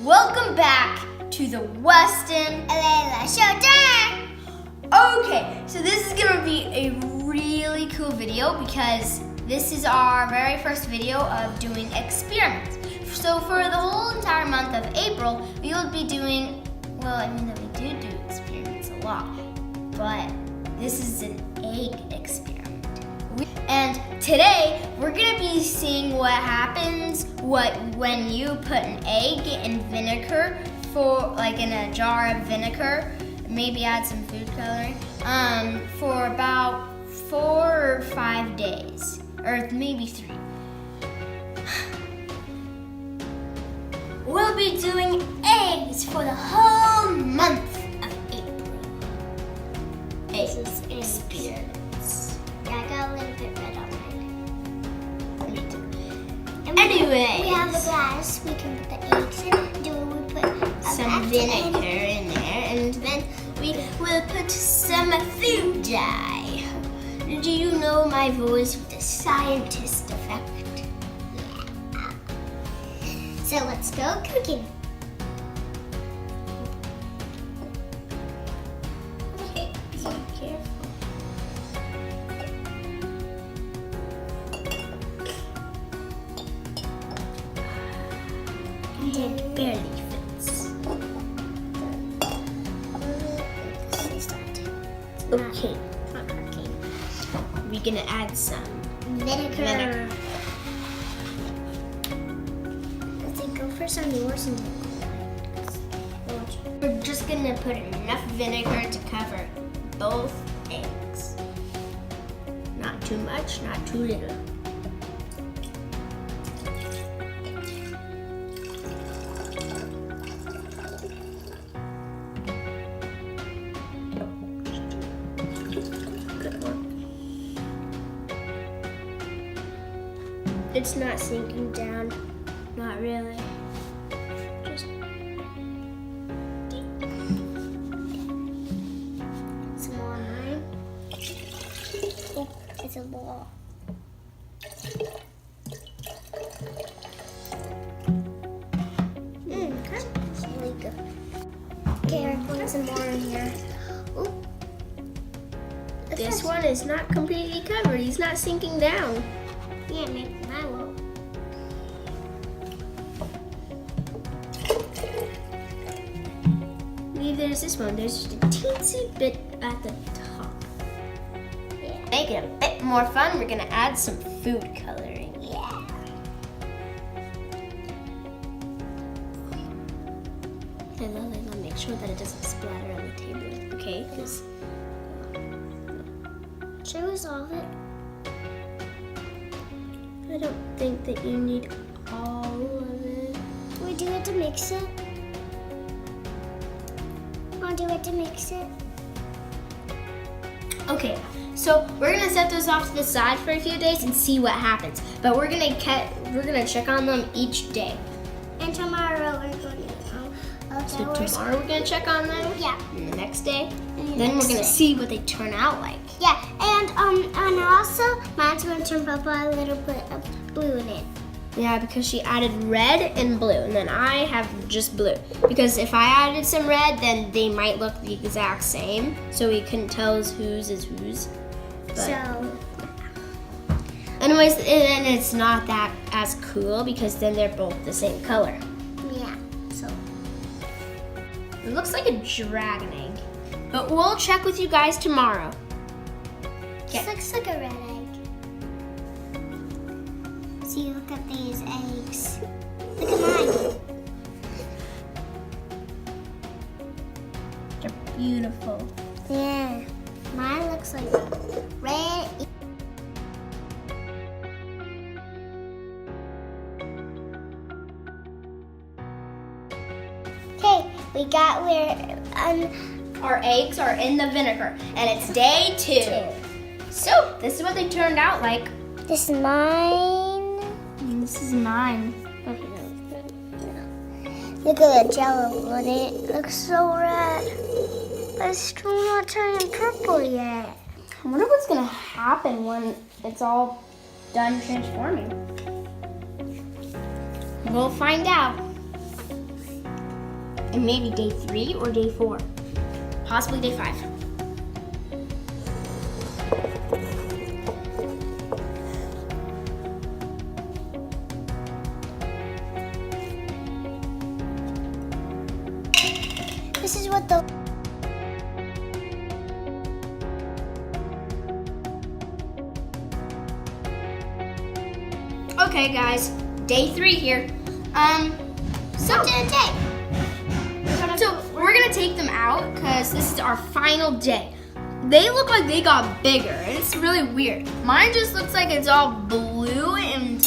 Welcome back to the Weston and Layla Show. Okay, so this is gonna be a really cool video because this is our very first video of doing experiments. So for the whole entire month of April, we will be doing, we do experiments a lot, but this is an egg experiment. And today, we're gonna be seeing what happens when you put an egg in vinegar in a jar of vinegar, maybe add some food coloring, for about 4 or 5 days, or maybe 3. We'll be doing eggs for the whole month of April. Eggs experiments. Yeah, I got a little bit red on mine. Anyways, we have a glass. We can put the eggs in. We put some vinegar in there, and then we will put some food dye. Do you know my voice with the scientist effect? Yeah. So let's go cooking. Okay, be careful. It barely fits. Okay. We're gonna add some Vinegar. Let's go first on yours and We're just gonna put enough vinegar to cover both eggs. Not too much, not too little. It's not sinking down, not really. Just some more on mine. Oh, it's a ball. That's really good. Okay, we're putting some more in here. Ooh. This one is not completely covered. He's not sinking down. Yeah, maybe I will. Maybe there's this one. There's just a teensy bit at the top. Yeah. Make it a bit more fun, we're gonna add some food coloring. Yeah. Layla, make sure that it doesn't splatter on the table, okay? Because Should we solve it? I don't think that you need all of it. We do it to mix it. I'll do it to mix it. Okay, so we're gonna set those off to the side for a few days and see what happens. But we're gonna check on them each day. And tomorrow we're going to. So tomorrow we're gonna check on them. Yeah. And the next day, And the then we're next gonna day. see what they turn out like. Yeah, and also mine's going to turn purple, a little bit of blue in it. Yeah, because she added red and blue, and then I have just blue. Because if I added some red, then they might look the exact same, so we couldn't tell whose is whose. But So, anyways, then it's not that as cool because then they're both the same color. yeah. So, It looks like a dragon egg, but we'll check with you guys tomorrow. this looks like a red egg. See, look at these eggs. Look at mine. They're beautiful. Yeah, mine looks like red. Okay, Our eggs are in the vinegar, and it's day 2. So this is what they turned out like. this is mine. This is mine. Look at the jello on it. It looks so red. But it's still not turning purple yet. I wonder what's gonna happen when it's all done transforming. We'll find out. And maybe day 3 or day 4. Possibly day 5. This is what the Okay, guys, day 3 here. So we're gonna take them out because this is our final day. They look like they got bigger, and it's really weird. Mine just looks like it's all blue, and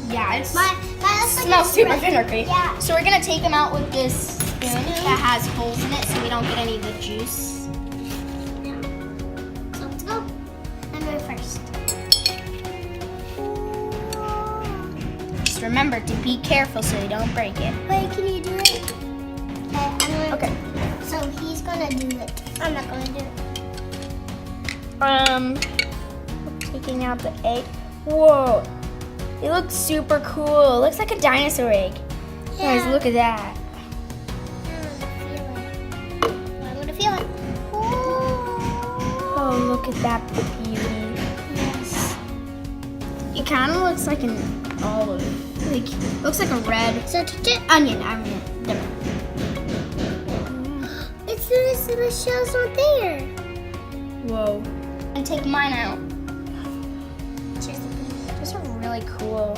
yeah, it smells super vinegary. Yeah. So we're gonna take them out with this spoon that has holes in it, so we don't get any of the juice. So let's go. I'm going first. Just remember to be careful so you don't break it. Wait, can you do it? Okay. So he's gonna do it. I'm not gonna do it. Taking out the egg. Whoa, it looks super cool. It looks like a dinosaur egg. Guys, look at that. I'm gonna feel it. Oh, look at that beauty. Yes. It kind of looks like an olive. Like, looks like a red So touch it. onion. It's the shell's not there. Whoa. And take mine out. Cheers. Those are really cool.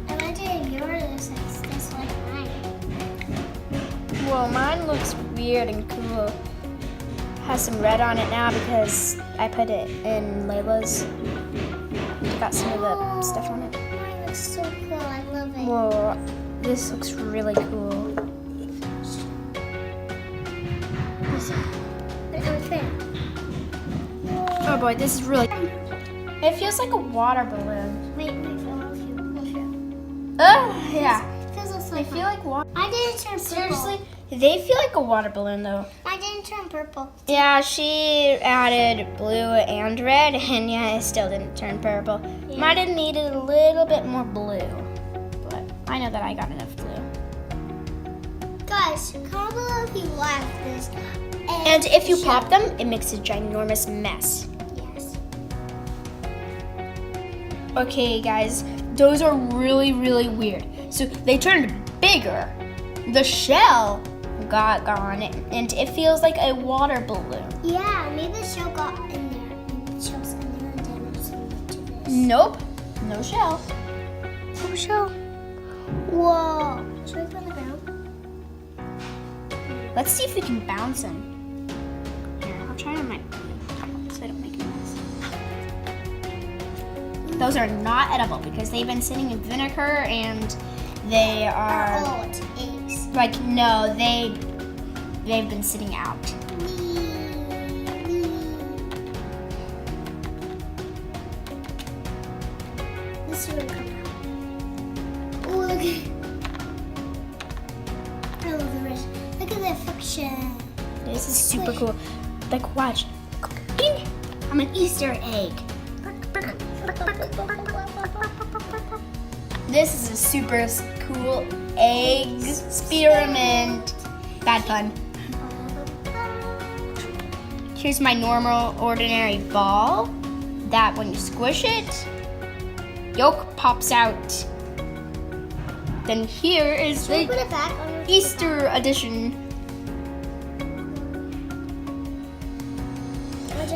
I want to do yours just like mine. Whoa, mine looks weird and cool. Has some red on it now because I put it in Layla's. Got some of the stuff on it. Mine looks so cool. I love it. Whoa, this looks really cool. Oh boy, this is really. It feels like a water balloon. Wait, I'll show. Oh, yeah. It feels They like feel like water. I didn't turn purple. Seriously, they feel like a water balloon though. I didn't turn purple. Yeah, she added blue and red, and yeah, it still didn't turn purple. Yeah. Might have needed a little bit more blue, but I know that I got enough blue. Guys, comment below if you like this. And if you pop them, it makes a ginormous mess. Yes. Okay, guys, those are really, really weird. So they turned bigger. The shell got gone, and it feels like a water balloon. Yeah, maybe the shell got in there. Maybe the shell's in there and damaged to this. Nope, no shell. No shell. Whoa. Should we put on the ground? Let's see if we can bounce them. Here, I'll try on my so I don't make a mess. Those are not edible because they've been sitting in vinegar and they are old eggs. like no, they've been sitting out. This is really cool. Oh, look at it. I love the rest. Look at the fiction. This is super cool. Like watch. Bing! I'm an Easter egg. This is a super cool egg experiment. Bad pun. Here's my normal, ordinary ball that when you squish it, yolk pops out. Then here is Should we put the it back on your Easter edition.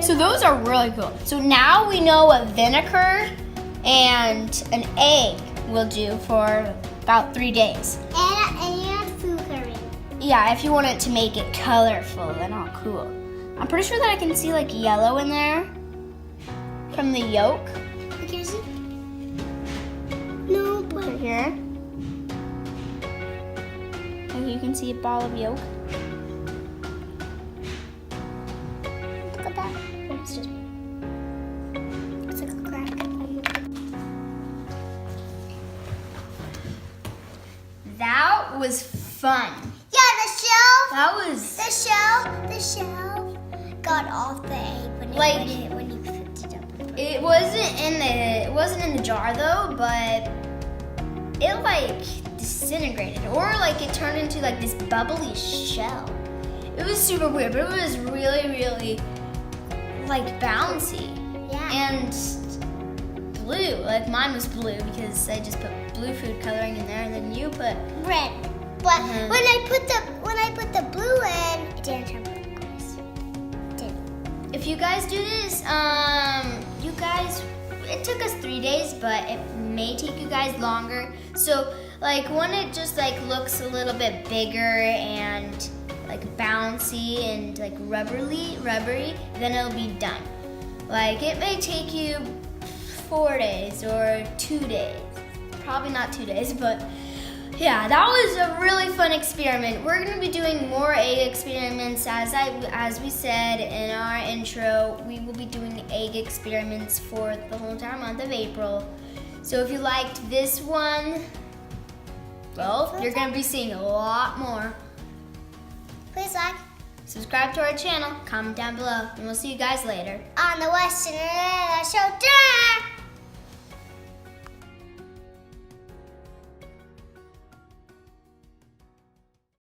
So those are really cool. So now we know what vinegar and an egg will do for about 3 days. and food coloring. Yeah, if you want it to make it colorful, then all cool. I'm pretty sure that I can see like yellow in there from the yolk. Can you see? No, but Right here. And you can see a ball of yolk. look at that. It's just It's like a crack. that was fun. Yeah, the shell. That was The shell got off the egg when you picked it up. it wasn't in the jar though, but it like disintegrated, or like it turned into like this bubbly shell. It was super weird, but it was really, really like bouncy. Yeah. And blue, like mine was blue because I just put blue food coloring in there, and then you put Red. But when I put the blue in, it didn't turn turquoise. It didn't. If you guys do this, it took us 3 days, but it may take you guys longer. So like when it just like looks a little bit bigger and like bouncy and like rubbery, then it'll be done. Like it may take you 4 days or 2 days. Probably not 2 days, but yeah, that was a really fun experiment. We're gonna be doing more egg experiments. As we said in our intro, we will be doing egg experiments for the whole entire month of April. So if you liked this one, well, you're gonna be seeing a lot more. Please like Subscribe to our channel, comment down below, and we'll see you guys later. on the Weston and Layla Show.